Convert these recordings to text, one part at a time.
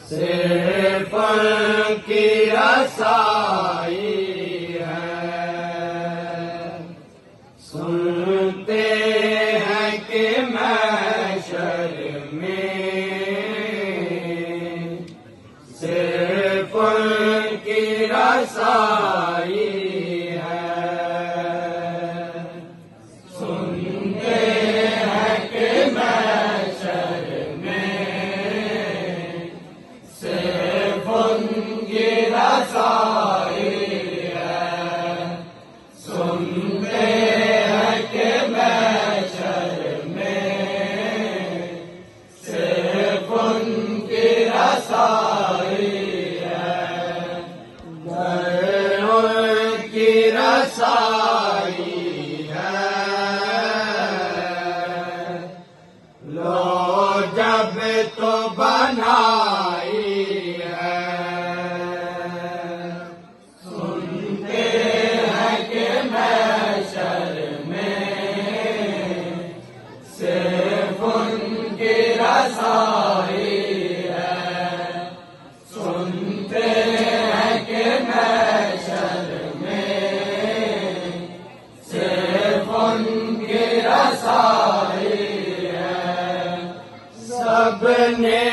صرف ان کی رسائی ہے، سنتے ہیں کہ محشر میں صرف ان کی رسائی ہے، سنتے ہیں کہ محشر میں صرف ان کی رسائی ہے، سنتے ہیں کہ محشر میں صرف ان کی رسائی ہے، گر ان کی رسائی ہے، لو جب تو بنائی ہے، سنتے ہیں کہ محشر میں صرف ان کی رسائی ہے، سنتے ہیں کہ محشر میں صرف ان کی رسائی ہے، سب نے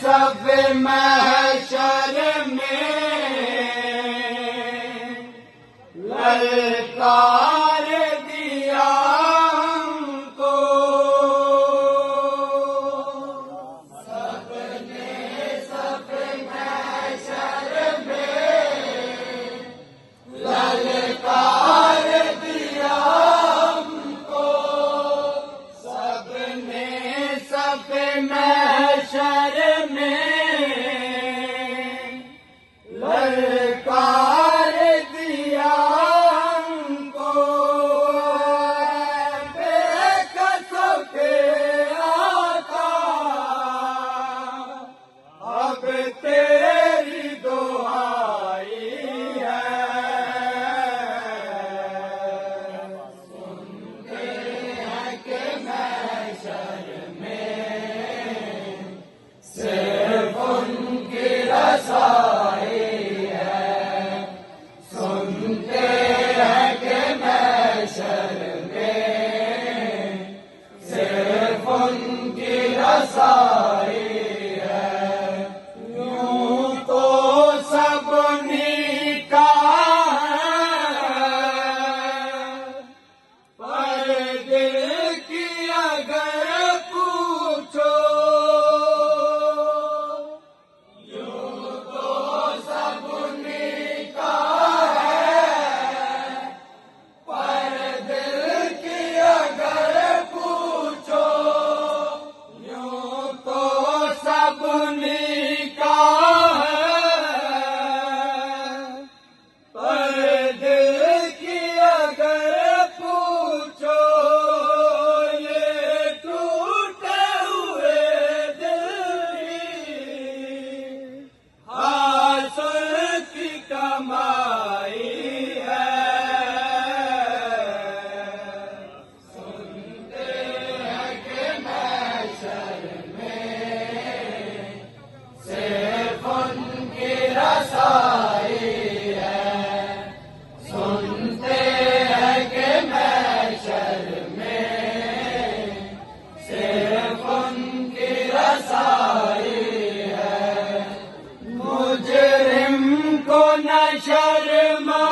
سب محشر میں للکار دیا ہم کو، سب نے سب محشر میں للکار دیا ہم کو، سب نے سب محشر میں للکار دیا ہم کو، بے کسوں کے آقا اب تیری دعائی ہے، سنتے ہیں کہ محشر میں صرف ان کی رسائی ہے، سنتے ہیں کہ محشر میں صرف ان کی رسائی ہے، یوں تو سب نکاح ہے، پر دل کی اگر پوچھو، یوں تو سب نکاح ہے، پر دل کی اگر پوچھو، یوں تو سب نکاح ہے، پر دل کی اگر پوچھو، یہ ٹوٹے ہوئے دل کی حاصل کی کمائی ہے، سنتے ہیں کہ محشر میں صرف ان کی رسائی ہے، سنتے ہیں کہ محشر میں صرف ان کی رسائی ہے، مجرم کو نہ شرما